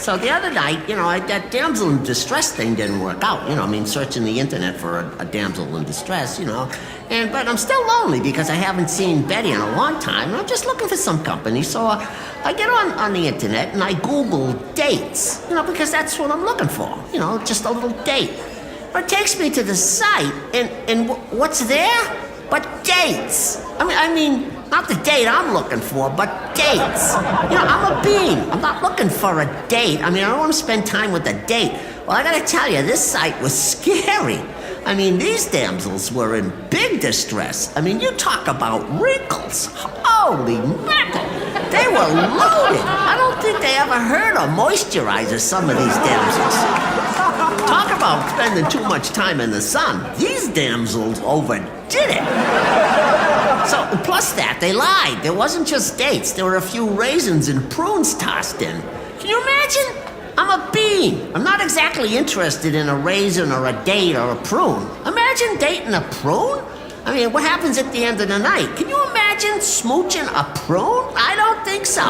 So the other night, that damsel in distress thing didn't work out. Searching the internet for a damsel in distress, but I'm still lonely because I haven't seen Betty in a long time. And I'm just looking for some company. So I get on the internet and I Google dates, because that's what I'm looking for. Just a little date. But it takes me to the site, and what's there? But dates. I mean, not the date I'm looking for, but dates. I'm a bean. I'm not looking for a date. I don't want to spend time with a date. Well, I gotta tell you, this site was scary. These damsels were in big distress. You talk about wrinkles. Holy mackerel. They were loaded. I don't think they ever heard of moisturizer, some of these damsels. Talk about spending too much time in the sun. These damsels overdid it. So, plus that, they lied. There wasn't just dates. There were a few raisins and prunes tossed in. Can you imagine? I'm a bean. I'm not exactly interested in a raisin or a date or a prune. Imagine dating a prune? What happens at the end of the night? Can you imagine smooching a prune? I don't think so.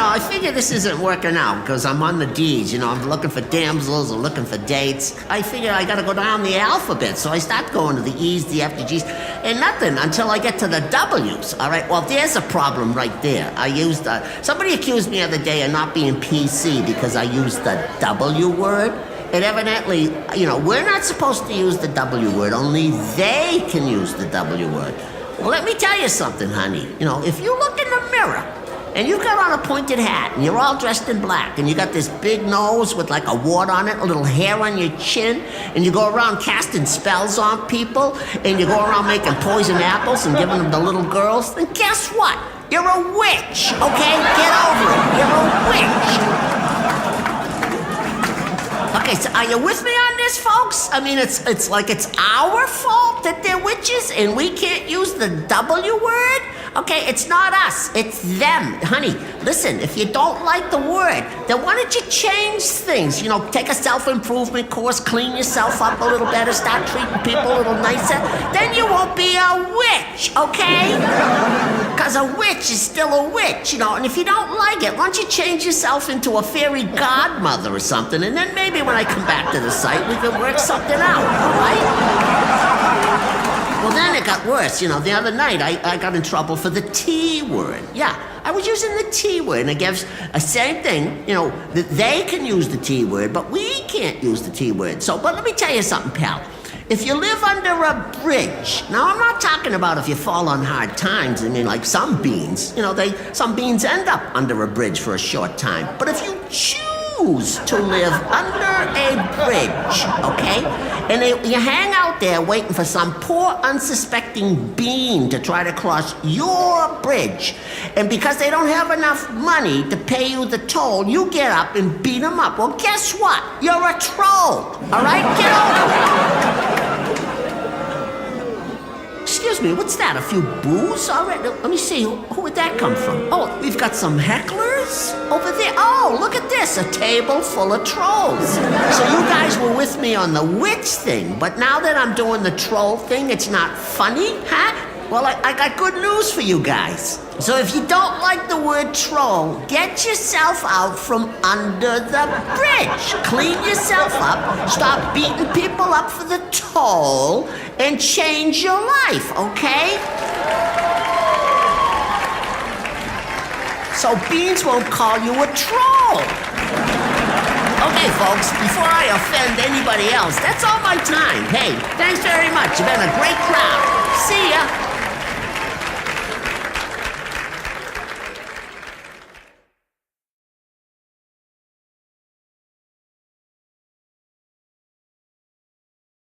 I figure this isn't working out because I'm on the D's. I'm looking for damsels, I'm looking for dates. I figure I gotta go down the alphabet, so I start going to the E's, the F, the G's, and nothing until I get to the W's. All right, well, there's a problem right there. Somebody accused me the other day of not being PC because I used the W word. And evidently, we're not supposed to use the W word. Only they can use the W word. Well, let me tell you something, honey. If you look in the mirror and you've got on a pointed hat and you're all dressed in black and you got this big nose with like a wart on it, a little hair on your chin, and you go around casting spells on people and you go around making poison apples and giving them to little girls, then guess what? You're a witch, okay? Get over it. You're a witch. Okay, so are you with me on this, folks? It's like it's our fault that they're witches and we can't use the W word? Okay, it's not us, it's them. Honey, listen, if you don't like the word, then why don't you change things? Take a self-improvement course, clean yourself up a little better, start treating people a little nicer. Then you won't be a witch, okay? Because a witch is still a witch, and if you don't like it, why don't you change yourself into a fairy godmother or something, and then maybe when I come back to the site, we can work something out, all right? Well, then it got worse. The other night, I got in trouble for the T word. Yeah, I was using the T word, and it gives a same thing, that they can use the T word, but we can't use the T word. But let me tell you something, pal. If you live under a bridge, now I'm not talking about if you fall on hard times. Like some beans, some beans end up under a bridge for a short time. But if you choose to live under a bridge, okay? And you hang out there waiting for some poor unsuspecting bean to try to cross your bridge. And because they don't have enough money to pay you the toll, you get up and beat them up. Well, guess what? You're a troll, all right? Get over it. Excuse me, what's that? A few boos? All right, let me see. Who would that come from? Oh, we've got some hecklers over there. Oh, look at this, a table full of trolls. So you guys were with me on the witch thing, but now that I'm doing the troll thing, it's not funny, huh? Well, I got good news for you guys. So if you don't like the word troll, get yourself out from under the bridge. Clean yourself up, stop beating people up for the toll, and change your life, okay? So beans won't call you a troll. Okay, folks, before I offend anybody else, that's all my time. Hey, thanks very much. You've been a great crowd. See ya.